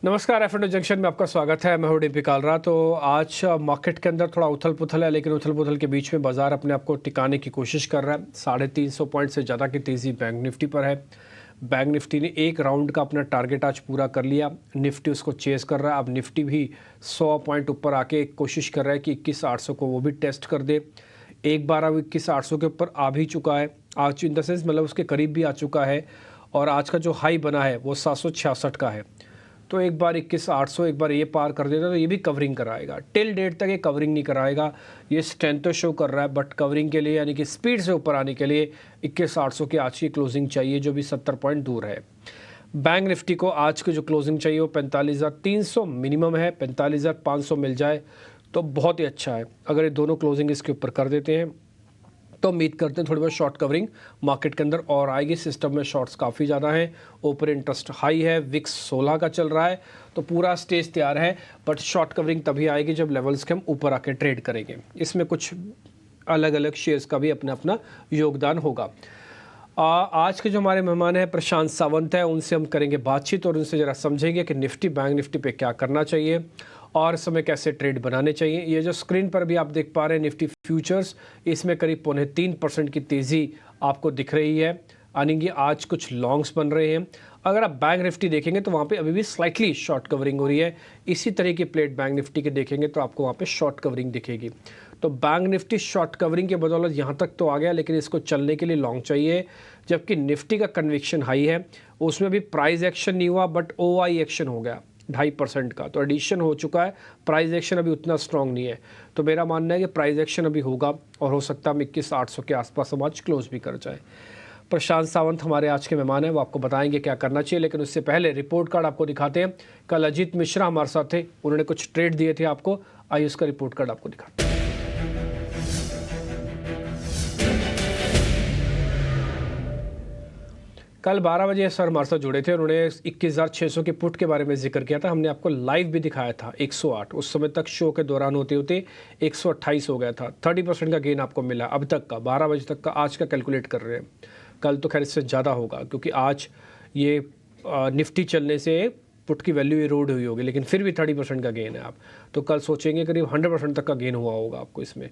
नमस्कार, F junction में आपका स्वागत है। मैं हूं डीपी कालरा। तो आज मार्केट के अंदर थोड़ा उथल-पुथल है, लेकिन उथल-पुथल के बीच में बाजार अपने आप को टिकाने की कोशिश कर रहा है। 350 पॉइंट से ज़्यादा की तेज़ी बैंक निफ्टी पर है। बैंक निफ्टी ने एक राउंड का अपना टारगेट आज पूरा कर लिया। निफ्टी उसको चेज़ कर रहा है। अब निफ्टी भी 100 पॉइंट ऊपर आके कोशिश कर रहा है कि 21,800 को वो भी टेस्ट कर दे। एक बार अब 21,800 के ऊपर आ भी चुका है। आज इन द सेंस मतलब उसके करीब भी आ चुका है और आज का जो हाई बना है वो 766 का है। तो एक बार 21,800 एक बार ये पार कर देता तो ये भी कवरिंग कराएगा। टिल डेट तक ये कवरिंग नहीं कराएगा। ये स्ट्रेंथ तो शो कर रहा है, बट कवरिंग के लिए यानी कि स्पीड से ऊपर आने के लिए 21,800 की आज की क्लोजिंग चाहिए, जो भी 70 पॉइंट दूर है। बैंक निफ्टी को आज की जो क्लोजिंग चाहिए वो 45,300 मिनिमम है। 45,500 मिल जाए तो बहुत ही अच्छा है। अगर ये दोनों क्लोजिंग इसके ऊपर कर देते हैं तो उम्मीद करते हैं थोड़ी बहुत शॉर्ट कवरिंग मार्केट के अंदर और आएगी। सिस्टम में शॉर्ट्स काफ़ी ज़्यादा हैं। ओपन इंटरेस्ट हाई है, विक्स 16 का चल रहा है, तो पूरा स्टेज तैयार है। बट शॉर्ट कवरिंग तभी आएगी जब लेवल्स के हम ऊपर आके ट्रेड करेंगे। इसमें कुछ अलग अलग शेयर्स का भी अपना अपना योगदान होगा। आज के जो हमारे मेहमान हैं प्रशांत सावंत है, उनसे हम करेंगे बातचीत और उनसे ज़रा समझेंगे कि निफ्टी बैंक निफ्टी पे क्या करना चाहिए और इस समय कैसे ट्रेड बनाने चाहिए। ये जो स्क्रीन पर भी आप देख पा रहे हैं निफ्टी फ्यूचर्स, इसमें करीब 0.3% की तेज़ी आपको दिख रही है। यानी कि आज कुछ लॉन्ग्स बन रहे हैं। अगर आप बैंक निफ्टी देखेंगे तो वहाँ पे अभी भी स्लाइटली शॉर्ट कवरिंग हो रही है। इसी तरह की प्लेट बैंक निफ्टी के देखेंगे तो आपको वहाँ पे शॉर्ट कवरिंग दिखेगी। तो बैंक निफ्टी शॉर्ट कवरिंग के बदौलत यहाँ तक तो आ गया, लेकिन इसको चलने के लिए लॉन्ग चाहिए। जबकि निफ्टी का कन्विक्शन हाई है, उसमें भी प्राइस एक्शन नहीं हुआ बट ओआई एक्शन हो गया 2.5% का, तो एडिशन हो चुका है। प्राइस एक्शन अभी उतना स्ट्रांग नहीं है, तो मेरा मानना है कि प्राइस एक्शन अभी होगा और हो सकता है हम 21,800 के आसपास हम आज क्लोज भी कर जाए। प्रशांत सावंत हमारे आज के मेहमान हैं, वो आपको बताएंगे क्या करना चाहिए। लेकिन उससे पहले रिपोर्ट कार्ड आपको दिखाते हैं। कल अजीत मिश्रा हमारे साथ थे, उन्होंने कुछ ट्रेड दिए थे आपको। आइए उसका रिपोर्ट कार्ड आपको दिखाते हैं। कल 12 बजे सर हमारे साथ जुड़े थे। उन्होंने 21,600 के पुट के बारे में जिक्र किया था। हमने आपको लाइव भी दिखाया था 108। उस समय तक शो के दौरान होते होते 128 हो गया था। 30% का गेन आपको मिला अब तक का, 12 बजे तक का आज का कैलकुलेट कर रहे हैं। कल तो खैर इससे ज़्यादा होगा, क्योंकि आज ये निफ्टी चलने से पुट की वैल्यू इरोड हुई होगी, लेकिन फिर भी 30% का गेन है। आप तो कल सोचेंगे करीब 100% तक का गेन हुआ होगा आपको इसमें।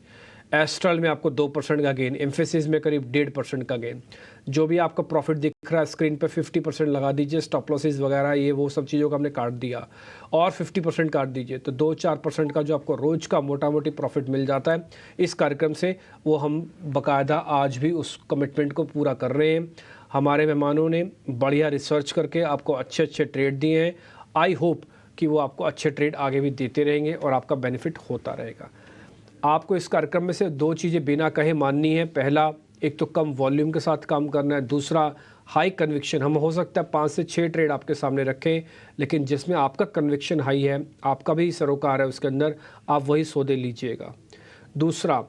एस्ट्रल में आपको 2% का गेन, एम्फेसिस में करीब 1.5% का गेन। जो भी आपका प्रॉफिट दिख रहा है स्क्रीन पे 50% लगा दीजिए। स्टॉप लॉसेस वगैरह ये वो सब चीज़ों का हमने काट दिया और 50% काट दीजिए, तो 2-4% का जो आपको रोज का मोटा मोटी प्रॉफिट मिल जाता है इस कार्यक्रम से, वो हम बाकायदा आज भी उस कमिटमेंट को पूरा कर रहे हैं। हमारे मेहमानों ने बढ़िया रिसर्च करके आपको अच्छे अच्छे ट्रेड दिए हैं। आई होप कि वो आपको अच्छे ट्रेड आगे भी देते रहेंगे और आपका बेनिफिट होता रहेगा। आपको इस कार्यक्रम में से दो चीज़ें बिना कहे माननी है। पहला, एक तो कम वॉल्यूम के साथ काम करना है। दूसरा, हाई कन्विक्शन। हम हो सकता है 5 से 6 ट्रेड आपके सामने रखें, लेकिन जिसमें आपका कन्विक्शन हाई है, आपका भी सरोकार है उसके अंदर, आप वही सौदे लीजिएगा। दूसरा,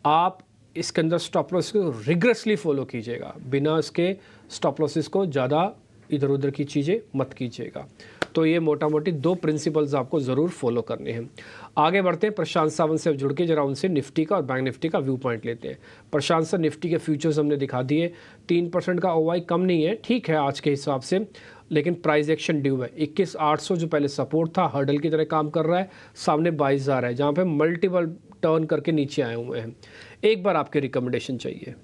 आप इसके अंदर स्टॉप लॉस को रिग्रेसली फॉलो कीजिएगा। बिना इसके स्टॉप लॉसेस को ज़्यादा इधर उधर की चीज़ें मत कीजिएगा। तो ये मोटा मोटी दो प्रिंसिपल्स आपको ज़रूर फॉलो करने हैं। आगे बढ़ते हैं। प्रशांत सावंत से जुड़ के जरा उनसे निफ्टी का और बैंक निफ्टी का व्यू पॉइंट लेते हैं। प्रशांत सर, निफ्टी के फ्यूचर्स हमने दिखा दिए। 3% का ओवाई कम नहीं है, ठीक है आज के हिसाब से, लेकिन प्राइस एक्शन ड्यू है। 21,800 जो पहले सपोर्ट था, हर्डल की तरह काम कर रहा है। सामने 22,000 है, जहाँ पे मल्टीपल टर्न करके नीचे आए हुए हैं। एक बार आपके रिकमेंडेशन चाहिए।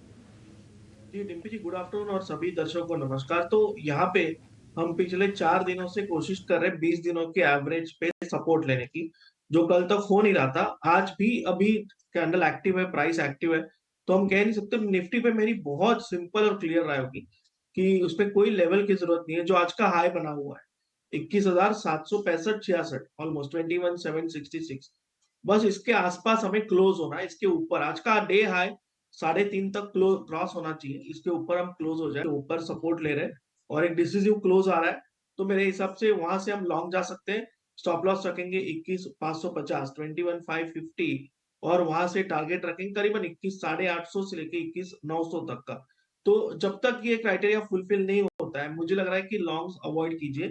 जी, डिम्पी जी, गुड आफ्टरनून और सभी दर्शकों को नमस्कार। तो यहाँ पे हम पिछले 4 दिनों से कोशिश कर रहे हैं 20 दिनों के एवरेज पे सपोर्ट लेने की, जो कल तक हो नहीं रहा था। आज भी अभी कैंडल एक्टिव है, प्राइस एक्टिव है, तो हम कह नहीं सकते। निफ्टी पे मेरी बहुत सिंपल और क्लियर राय होगी कि उसपे कोई लेवल की जरूरत नहीं है। जो आज का हाई बना हुआ है 21,765-66, ऑलमोस्ट 21,766, बस इसके आसपास हमें क्लोज होना है। इसके ऊपर आज का डे हाई 3.5 तक क्रॉस होना चाहिए। इसके ऊपर हम क्लोज हो जाए, ऊपर सपोर्ट ले रहे हैं और एक डिसिसिव क्लोज आ रहा है, तो मेरे हिसाब से वहां से हम लॉन्ग जा सकते हैं। स्टॉप लॉस रखेंगे 21,550, 21,550, और वहां से टारगेट रखेंगे करीबन 21,850 से लेके 21,900 तक का। तो जब तक ये क्राइटेरिया फुलफिल नहीं होता है, मुझे लग रहा है कि लॉन्ग्स अवॉइड कीजिए।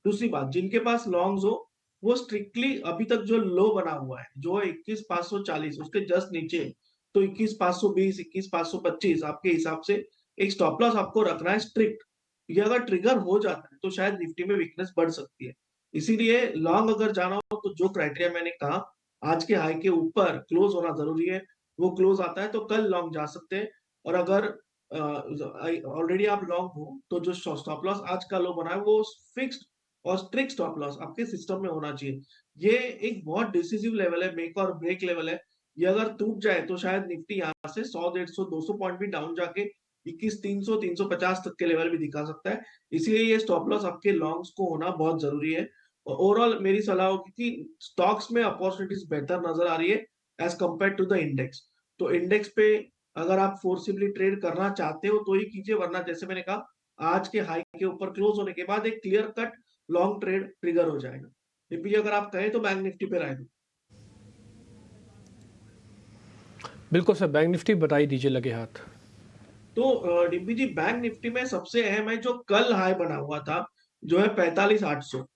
दूसरी बात, जिनके पास लॉन्ग्स हो, वो स्ट्रिक्टली अभी तक जो लो बना हुआ है, जो 21,540, उसके जस्ट नीचे, तो 21,520, 21,525 आपके हिसाब से एक स्टॉप लॉस आपको रखना है स्ट्रिक्ट। ये अगर ट्रिगर हो जाता है तो शायद निफ्टी में वीकनेस बढ़ सकती है। इसीलिए लॉन्ग अगर जाना हो तो जो क्राइटेरिया मैंने कहा, आज के हाई के ऊपर क्लोज होना ज़रूरी है, वो क्लोज आता है तो कल लॉन्ग जा सकते हैं। और अगर ऑलरेडी आप लॉन्ग हो, तो जो स्टॉप लॉस आज का लो बना है वो फिक्स्ड और स्ट्रिक्ट स्टॉप लॉस आपके सिस्टम में होना चाहिए। ये एक बहुत डिसिसिव लेवल है, मेक और ब्रेक लेवल है। ये अगर टूट जाए तो शायद निफ्टी यहाँ से 100, 150, 200 पॉइंट भी डाउन जाके 21,300, 350 तक के लेवल भी दिखा सकता है। इसीलिए ये स्टॉप लॉस आपके लॉन्ग्स को होना बहुत ज़रूरी है। और ओवरऑल मेरी सलाह होगी कि स्टॉक्स में अपॉर्चुनिटीज़ बेहतर नज़र आ रही है as compared to the index. तो इंडेक्स पे अगर आप फोर्सिबली ट्रेड करना चाहते हो तो ही कीजिए, वरना जैसे मैंने कहा, आज के हाई के ऊपर क्लोज होने के बाद एक clear cut long trade trigger हो जाएगा। निफ्टी अगर आप कहें तो बैंक निफ्टी पे राय दूं। बिल्कुल सर, बैंक निफ्टी बताई दीजिए लगे हाथ। तो डिम्पी जी, बैंक निफ्टी में सबसे अहम है जो कल हाई बना हुआ था, जो है 45,800।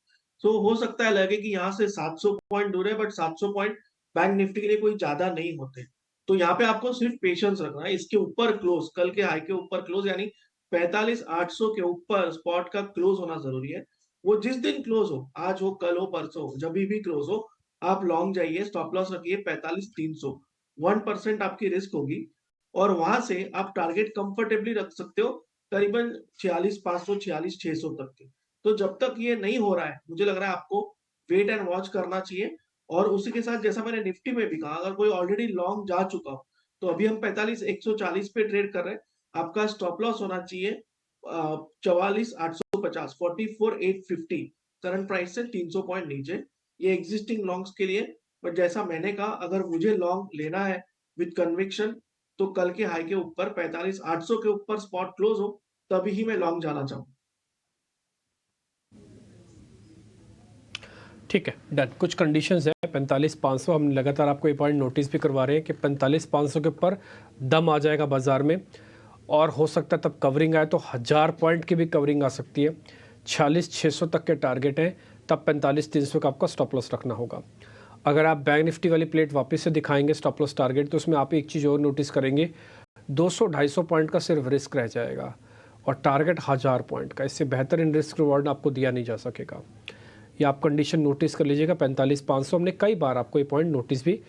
तो हो सकता है लगे कि यहाँ से 700 पॉइंट दूर है, बट 700 पॉइंट बैंक निफ्टी के लिए कोई ज्यादा नहीं होते। तो यहाँ पे आपको सिर्फ पेशेंस रखना है। इसके ऊपर क्लोज, कल के हाई के ऊपर क्लोज, यानी 45,800 के ऊपर स्पॉट का क्लोज होना जरूरी है। वो जिस दिन क्लोज हो, आज हो, कल हो, परसों हो, जब भी क्लोज हो, आप लॉन्ग जाइए, स्टॉप लॉस रखिए 45,300। 1% आपकी रिस्क होगी, और वहां से आप टारगेट कंफर्टेबली रख सकते हो करीबन 46,500, 46,600 तक के। तो जब तक ये नहीं हो रहा है, मुझे लग रहा है आपको वेट एंड वॉच करना चाहिए। और उसी के साथ जैसा मैंने निफ्टी में भी कहा, अगर कोई ऑलरेडी लॉन्ग जा चुका हो, तो अभी हम 45,140 पे ट्रेड कर रहे हैं, आपका स्टॉप लॉस होना चाहिए 44,850, 44,850, करंट प्राइस से 300 पॉइंट नीचे। ये एग्जिस्टिंग लॉन्ग्स के लिए। बट जैसा मैंने कहा, अगर मुझे लॉन्ग लेना है विद कन्विक्शन, तो कल के हाई के ऊपर 45,800 के ऊपर स्पॉट क्लोज हो, तभी ही मैं लॉन्ग जाना चाहूँ। ठीक है, डन। कुछ कंडीशंस है। 45,500 हम लगातार आपको ये पॉइंट नोटिस भी करवा रहे हैं कि 45,500 के ऊपर दम आ जाएगा बाजार में, और हो सकता है तब कवरिंग आए तो 1000 पॉइंट की भी कवरिंग आ सकती है। 46,600 तक के टारगेट हैं, तब 45,300 का आपका स्टॉप लॉस रखना होगा। अगर आप बैंक निफ्टी वाली प्लेट वापस से दिखाएंगे स्टॉप लॉस टारगेट, तो उसमें आप एक चीज़ और नोटिस करेंगे, 200-250 पॉइंट का सिर्फ रिस्क रह जाएगा और टारगेट 1000 पॉइंट का। इससे बेहतर इन रिस्क रिवॉर्ड आपको दिया नहीं जा सकेगा। ये आप कंडीशन नोटिस कर लीजिएगा। 45,500 हमने कई बार आपको ये पॉइंट नोटिस भी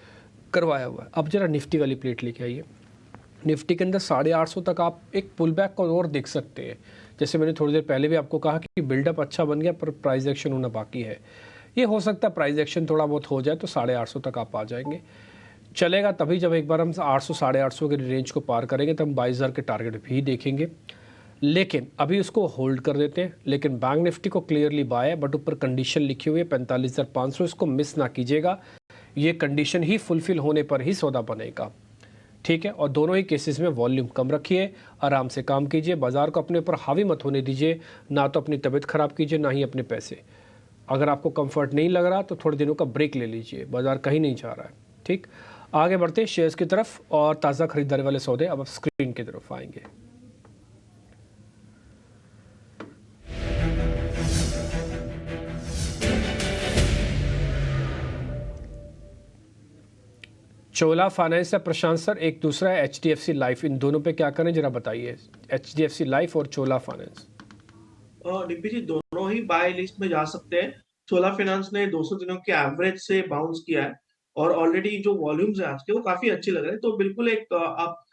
करवाया हुआ है। अब जरा निफ्टी वाली प्लेट लेके आइए। निफ्टी के अंदर 850 तक आप एक पुल बैक को और देख सकते हैं। जैसे मैंने थोड़ी देर पहले भी आपको कहा कि बिल्डअप अच्छा बन गया, पर प्राइस एक्शन होना बाकी है। ये हो सकता है प्राइस एक्शन थोड़ा बहुत हो जाए तो 850 तक आप आ जाएंगे। चलेगा तभी जब एक बार हम 800, 850 के रेंज को पार करेंगे, तब हम 22,000 के टारगेट भी देखेंगे। लेकिन अभी उसको होल्ड कर देते हैं। लेकिन बैंक निफ्टी को क्लियरली बाय है, बट ऊपर कंडीशन लिखी हुई है 45,500, इसको मिस ना कीजिएगा। ये कंडीशन ही फुलफिल होने पर ही सौदा बनेगा, ठीक है। और दोनों ही केसेस में वॉल्यूम कम रखिए, आराम से काम कीजिए, बाजार को अपने ऊपर हावी मत होने दीजिए। ना तो अपनी तबीयत खराब कीजिए, ना ही अपने पैसे। अगर आपको कंफर्ट नहीं लग रहा तो थोड़े दिनों का ब्रेक ले लीजिए, बाजार कहीं नहीं जा रहा है, ठीक। आगे बढ़ते हैं शेयर्स की तरफ, और ताज़ा खरीदारी वाले सौदे अब स्क्रीन की तरफ आएंगे। चोला फाइनेंस या प्रशांत सर, एक दूसरा है HDFC लाइफ, इन दोनों पे क्या करें जरा बताइए। HDFC लाइफ और चोला फाइनेंस। डिम्पी जी, दोनों ही बाय लिस्ट में जा सकते हैं। चोला फाइनेंस ने 200 दिनों के एवरेज से बाउंस किया है, और ऑलरेडी जो वॉल्यूम्स है आज के वो काफी अच्छे लग रहे हैं। तो बिल्कुल एक आप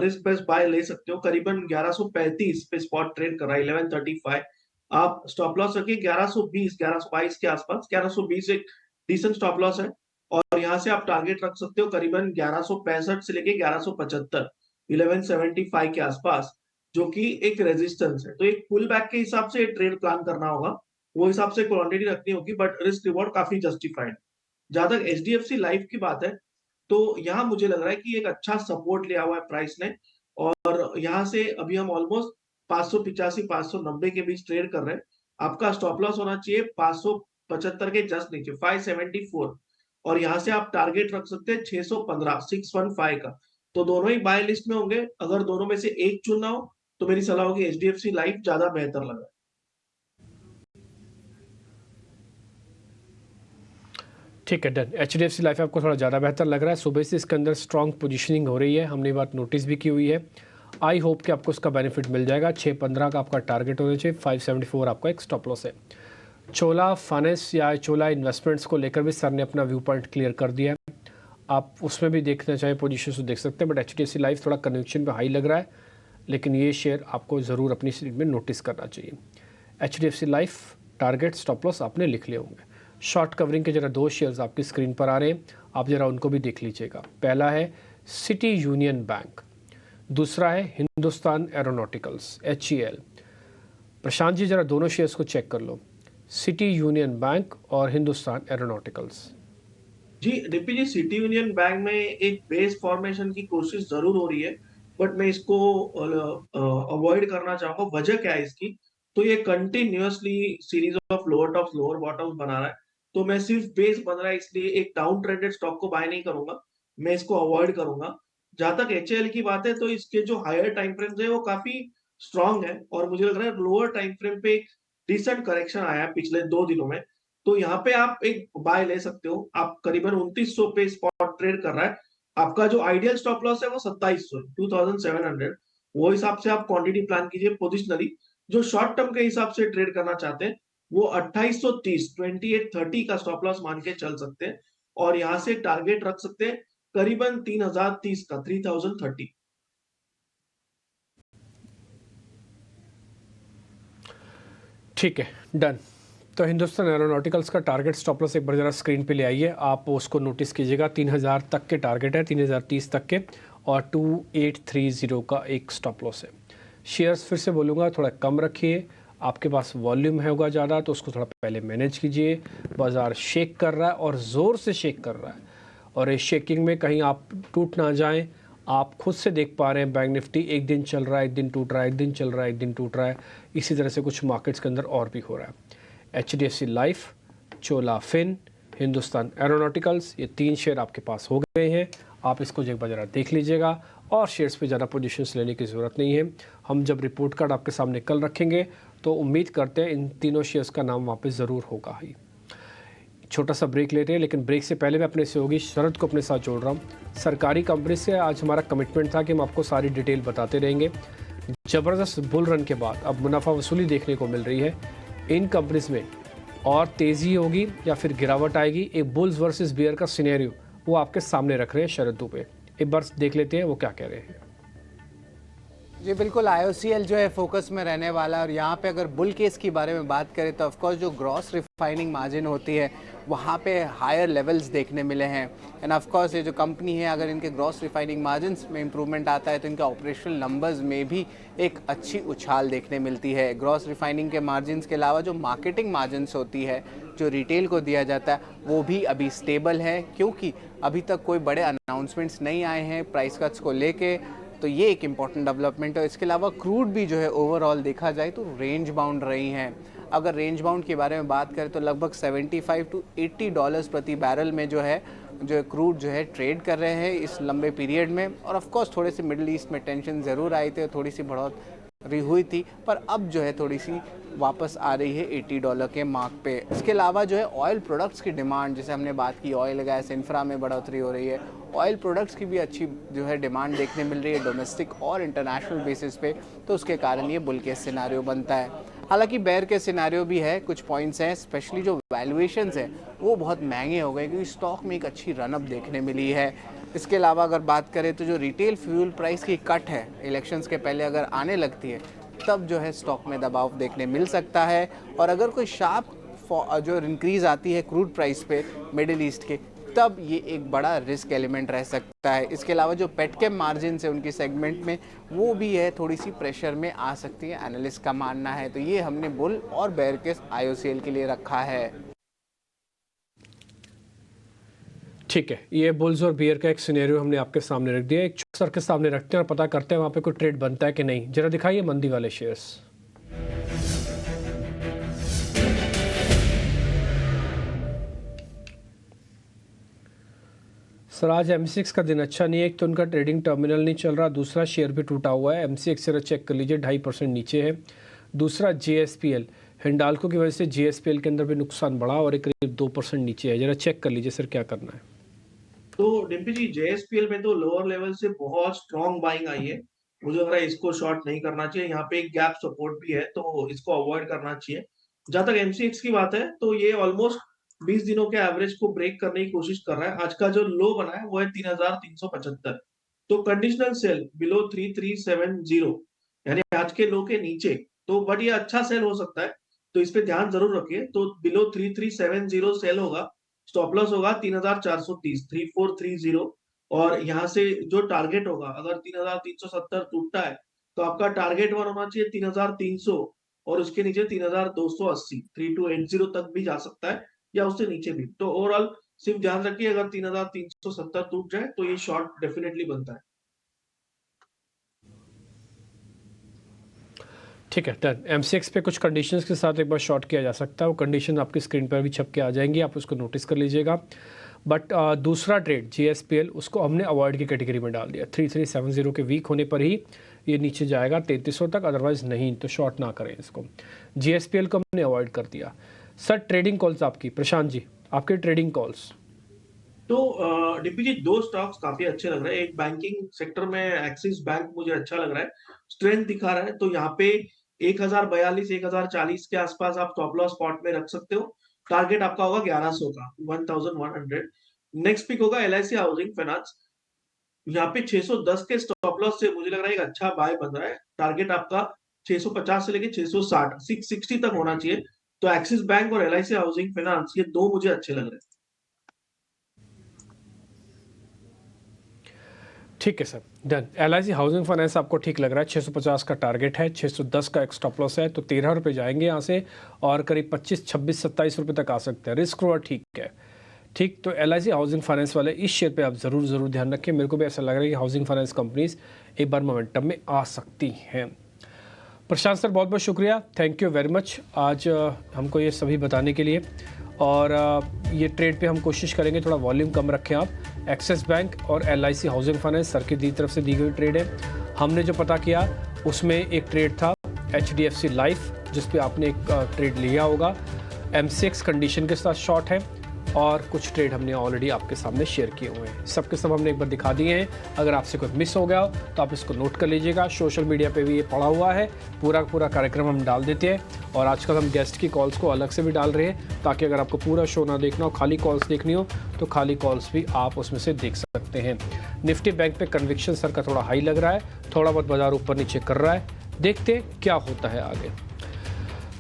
रिस्क बेस्ड बाय ले सकते हो। करीबन 1135 पे स्पॉट ट्रेड कर रहा है, 1135। आप स्टॉप लॉस रखिए 1120, 1122 के आसपास। 1120 एक डिसेंट स्टॉप लॉस है। और यहाँ से आप टारगेट रख सकते हो करीबन 1165 से लेके 1175, 1175 के आसपास, जो कि एक रेजिस्टेंस है। तो एक पुल बैक के हिसाब से ट्रेड प्लान करना होगा, वो हिसाब से क्वांटिटी रखनी होगी, बट रिस्क रिवॉर्ड काफी जस्टिफाइड। जहां तक एचडीएफसी लाइफ की बात है, तो यहाँ मुझे लग रहा है कि एक अच्छा सपोर्ट लिया हुआ है प्राइस ने। और यहाँ से अभी हम ऑलमोस्ट 585, 590 के बीच ट्रेड कर रहे हैं। आपका स्टॉप लॉस होना चाहिए 575 के जस्ट नीचे, 574। और यहाँ से आप टारगेट रख सकते हैं 615, 615 का। तो दोनों ही बाय लिस्ट में होंगे। अगर दोनों में से एक चुनना हो, तो मेरी सलाह होगी एचडीएफसी लाइफ ज्यादा बेहतर लगा। ठीक है, डन। HDFC लाइफ आपको थोड़ा ज़्यादा बेहतर लग रहा है। सुबह से इसके अंदर स्ट्रॉन्ग पोजीशनिंग हो रही है, हमने ये बात नोटिस भी की हुई है। आई होप कि आपको उसका बेनिफिट मिल जाएगा। 615 का आपका टारगेट होना चाहिए, 574 आपका एक स्टॉप लॉस है। चोला फाइनेंस या चोला इन्वेस्टमेंट्स को लेकर भी सर ने अपना व्यू पॉइंट क्लियर कर दिया है। आप उसमें भी देखना चाहें पोजीशन तो देख सकते हैं, बट HDFC लाइफ थोड़ा कन्विक्शन पे हाई लग रहा है, लेकिन ये शेयर आपको ज़रूर अपनी स्क्रीन में नोटिस करना चाहिए। HDFC life target stop loss आपने लिख लिए होंगे। शॉर्ट कवरिंग के जरा दो शेयर्स आपकी स्क्रीन पर आ रहे हैं, आप जरा उनको भी देख लीजिएगा। पहला है सिटी यूनियन बैंक, दूसरा है हिंदुस्तान एरोनॉटिकल्स HEL। प्रशांत जी जरा दोनों शेयर्स को चेक कर लो, सिटी यूनियन बैंक और हिंदुस्तान एरोनॉटिकल्स। जी डिपी जी, सिटी यूनियन बैंक में एक बेस फॉर्मेशन की कोशिश जरूर हो रही है, बट मैं इसको अवॉइड करना चाहूंगा। वजह क्या है इसकी? तो ये continuously series of lower tops lower bottoms बना रहा है, तो मैं सिर्फ बेस बन रहा है इसलिए एक डाउन ट्रेंडेड स्टॉक को बाय नहीं करूंगा, मैं इसको अवॉइड करूंगा। जहां तक HL की बात है, तो इसके जो हायर टाइम फ्रेम्स है वो काफी स्ट्रांग है, और मुझे लग रहा है लोअर टाइम फ्रेम पे एक डिसेंट करेक्शन आया है पिछले 2 दिनों में, तो यहाँ पे आप एक बाय ले सकते हो। आप करीबन 2900 पे स्पॉट ट्रेड कर रहा है, आपका जो आइडियल स्टॉप लॉस है वो 2700 2700, वो हिसाब से आप क्वांटिटी प्लान कीजिए पोजिशनली। जो शॉर्ट टर्म के हिसाब से ट्रेड करना चाहते हैं वो 2830 2830 का स्टॉप लॉस मान के चल सकते हैं, और यहाँ से टारगेट रख सकते हैं करीबन 3030 का 3030। ठीक है, डन। तो हिंदुस्तान एरोनॉटिकल्स का टारगेट स्टॉप लॉस एक बार ज़रा स्क्रीन पे ले आइए, आप उसको नोटिस कीजिएगा। 3000 तक के टारगेट है, 3030 तक के, और 2830 का एक स्टॉप लॉस है। शेयर्स फिर से बोलूँगा थोड़ा कम रखिए, आपके पास वॉल्यूम है होगा ज़्यादा तो उसको थोड़ा पहले मैनेज कीजिए। बाज़ार शेक कर रहा है और ज़ोर से शेक कर रहा है, और इस शेकिंग में कहीं आप टूट ना जाएं। आप खुद से देख पा रहे हैं बैंक निफ्टी एक दिन चल रहा है, एक दिन टूट रहा है, एक दिन चल रहा है, एक दिन टूट रहा है। इसी तरह से कुछ मार्केट्स के अंदर और भी हो रहा है। HDFC लाइफ, चोला फिन, हिंदुस्तान एरोनॉटिकल्स, ये 3 शेयर आपके पास हो गए हैं। आप इसको एक बार ज़रा देख लीजिएगा, और शेयर्स पे ज़्यादा पोजीशंस लेने की ज़रूरत नहीं है। हम जब रिपोर्ट कार्ड आपके सामने कल रखेंगे तो उम्मीद करते हैं इन तीनों शेयर्स का नाम वहाँ पे ज़रूर होगा ही। छोटा सा ब्रेक लेते हैं, लेकिन ब्रेक से पहले मैं अपने सहयोगी शरद को अपने साथ जोड़ रहा हूँ। सरकारी कंपनी से आज हमारा कमिटमेंट था कि हम आपको सारी डिटेल बताते रहेंगे। ज़बरदस्त बुल रन के बाद अब मुनाफा वसूली देखने को मिल रही है। इन कंपनीज में और तेज़ी होगी या फिर गिरावट आएगी, एक बुल्स वर्सेस बियर का सिनेरियो वो आपके सामने रख रहे हैं शरद दुबे। एक बार देख लेते हैं वो क्या कह रहे हैं। जी बिल्कुल, IOCL जो है फोकस में रहने वाला है, और यहाँ पे अगर बुल केस की बारे में बात करें तो ऑफकोर्स जो ग्रॉस रिफाइनिंग मार्जिन होती है वहाँ पे हायर लेवल्स देखने मिले हैं। एंड ऑफकोर्स ये जो कंपनी है, अगर इनके ग्रॉस रिफाइनिंग मार्जिन में इंप्रूवमेंट आता है तो इनके ऑपरेशनल नंबर्स में भी एक अच्छी उछाल देखने मिलती है। ग्रॉस रिफाइनिंग के मार्जिन के अलावा जो मार्केटिंग मार्जिन होती है जो रिटेल को दिया जाता है वो भी अभी स्टेबल है, क्योंकि अभी तक कोई बड़े अनाउंसमेंट्स नहीं आए हैं प्राइस कट्स को लेके, तो ये एक इम्पॉर्टेंट डेवलपमेंट है। इसके अलावा क्रूड भी जो है ओवरऑल देखा जाए तो रेंज बाउंड रही हैं। अगर रेंज बाउंड के बारे में बात करें तो लगभग 75 to 80 डॉलर्स प्रति बैरल में जो है क्रूड जो है ट्रेड कर रहे हैं इस लंबे पीरियड में। और ऑफ कोर्स थोड़े से मिडिल ईस्ट में टेंशन ज़रूर आई थी, थोड़ी सी बढ़ोतरी हुई थी, पर अब जो है थोड़ी सी वापस आ रही है $80 के मार्क पे। इसके अलावा जो है ऑयल प्रोडक्ट्स की डिमांड, जैसे हमने बात की ऑयल गैस इंफ्रा में बढ़ोतरी हो रही है, ऑयल प्रोडक्ट्स की भी अच्छी जो है डिमांड देखने मिल रही है डोमेस्टिक और इंटरनेशनल बेसिस पे, तो उसके कारण ये बुल केस सिनारियो बनता है। हालांकि बेयर के सिनारियो भी है, कुछ पॉइंट्स हैं, स्पेशली जो वैल्यूएशंस हैं वो बहुत महंगे हो गए क्योंकि स्टॉक में एक अच्छी रनअप देखने मिली है। इसके अलावा अगर बात करें तो जो रिटेल फ्यूल प्राइस की कट है इलेक्शंस के पहले अगर आने लगती है तब जो है स्टॉक में दबाव देखने मिल सकता है। और अगर कोई शार्प जो इंक्रीज़ आती है क्रूड प्राइस पे मिडिल ईस्ट के, तब ये एक बड़ा रिस्क एलिमेंट रह सकता है। इसके अलावा जो पेटकेम मार्जिन है उनकी सेगमेंट में वो भी है थोड़ी सी प्रेशर में आ सकती है, एनालिस्ट का मानना है। तो ये हमने बुल और बेयर केस IOCL के लिए रखा है। ठीक है, ये बुल्स और बियर का एक सिनेरियो हमने आपके सामने रख दिया। एक सर के सामने रखते हैं और पता करते हैं वहाँ पे कोई ट्रेड बनता है कि नहीं। जरा दिखाइए मंदी वाले शेयर्स। सर आज M6 का दिन अच्छा नहीं है, एक तो उनका ट्रेडिंग टर्मिनल नहीं चल रहा, दूसरा शेयर भी टूटा हुआ है। M6 जरा चेक कर लीजिए 2.5% नीचे है। दूसरा JSPL, हिंडाल्को की वजह से JSPL के अंदर भी नुकसान बढ़ा और एक करीब 2% नीचे है। जरा चेक कर लीजिए सर क्या करना है। तो डिम्पी जी, JSPL में तो लोअर लेवल से बहुत स्ट्रॉन्ग बाइंग आई है, मुझे लग रहा है इसको शॉर्ट नहीं करना चाहिए। यहाँ पे एक गैप सपोर्ट भी है तो इसको अवॉइड करना चाहिए। जहां तक एमसीएक्स की बात है तो ये ऑलमोस्ट 20 दिनों के एवरेज को ब्रेक करने की कोशिश कर रहा है। आज का जो लो बना है वो है 3375। तो कंडीशनल सेल बिलो 3370, यानी आज के लो के नीचे, तो बट ये अच्छा सेल हो सकता है, तो इस पे ध्यान जरूर रखिए। तो बिलो 3370 सेल होगा, स्टॉप लॉस होगा 3430, 3430। और यहाँ से जो टारगेट होगा, अगर 3370 टूटता है तो आपका टारगेट वन होना चाहिए 3300, और उसके नीचे 3280, 3280 तक भी जा सकता है या उससे नीचे भी। तो ओवरऑल सिर्फ ध्यान रखिए, अगर 3370 टूट जाए तो ये शॉर्ट डेफिनेटली बनता है। ठीक है, डन। एमसीएक्स पे कुछ कंडीशंस के साथ एक बार शॉर्ट किया जा सकता है, वो कंडीशन आपकी स्क्रीन पर भी छप के आ जाएंगी, आप उसको नोटिस कर लीजिएगा। बट दूसरा ट्रेड जीएसपीएल, उसको हमने अवॉइड की कैटेगरी में डाल दिया। 3370 के वीक होने पर ही ये नीचे जाएगा 3300 तक, अदरवाइज नहीं, तो शॉर्ट ना करें इसको। जीएसपीएल को हमने अवॉइड कर दिया। सर ट्रेडिंग कॉल्स आपकी, प्रशांत जी आपके ट्रेडिंग कॉल्स। तो डीपी जी, दो स्टॉक्स काफी अच्छे लग रहे हैं। एक बैंकिंग सेक्टर में एक्सिस बैंक मुझे अच्छा लग रहा है, स्ट्रेंथ दिखा रहा है। तो यहाँ पे 1042 1040 के आसपास आप स्टॉप लॉस स्पॉट में रख सकते हो। टारगेट आपका होगा 1100 का, 1100। नेक्स्ट पिक होगा एलआईसी हाउसिंग फाइनेंस। यहाँ पे 610 के स्टॉप लॉस से मुझे लग रहा है एक अच्छा बाय बन रहा है। टारगेट आपका 650 से लेके 660, 660 तक होना चाहिए। तो एक्सिस बैंक और एलआईसी हाउसिंग फाइनेंस, ये दो मुझे अच्छे लग रहे हैं। ठीक है sir, done. LIC housing finance आपको ठीक लग रहा है, 650 का टारगेट है, 610 का एक स्टॉप लॉस है, तो 13 रुपये जाएंगे यहाँ से और करीब 25, 26, 27 रुपये तक आ सकते हैं। रिस्क रोअर ठीक है, ठीक। तो एलआईसी हाउसिंग फाइनेंस वाले इस शेयर पे आप ज़रूर ध्यान रखें। मेरे को भी ऐसा लग रहा है कि हाउसिंग फाइनेंस कंपनीज एक बार मोमेंटम में आ सकती हैं। प्रशांत सर बहुत बहुत शुक्रिया, थैंक यू वेरी मच आज हमको ये सभी बताने के लिए। और ये ट्रेड पे हम कोशिश करेंगे थोड़ा वॉल्यूम कम रखें आप। एक्सिस बैंक और एलआईसी हाउसिंग फाइनेंस सर की तरफ से दी गई ट्रेड है। हमने जो पता किया उसमें एक ट्रेड था एचडीएफसी लाइफ, जिस पे आपने एक ट्रेड लिया होगा। एमसीएक्स कंडीशन के साथ शॉर्ट है, और कुछ ट्रेड हमने ऑलरेडी आपके सामने शेयर किए हुए हैं। सब के सब हमने एक बार दिखा दिए हैं। अगर आपसे कोई मिस हो गया हो तो आप इसको नोट कर लीजिएगा। सोशल मीडिया पे भी ये पड़ा हुआ है, पूरा कार्यक्रम हम डाल देते हैं। और आजकल हम गेस्ट की कॉल्स को अलग से भी डाल रहे हैं, ताकि अगर आपको पूरा शो ना देखना हो, खाली कॉल्स देखनी हो, तो खाली कॉल्स भी आप उसमें से देख सकते हैं। निफ्टी बैंक पे कन्विक्शन सर का थोड़ा हाई लग रहा है, थोड़ा बहुत बाजार ऊपर नीचे कर रहा है, देखते क्या होता है आगे।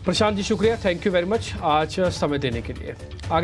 प्रशांत जी शुक्रिया, थैंक यू वेरी मच आज समय देने के लिए। आगे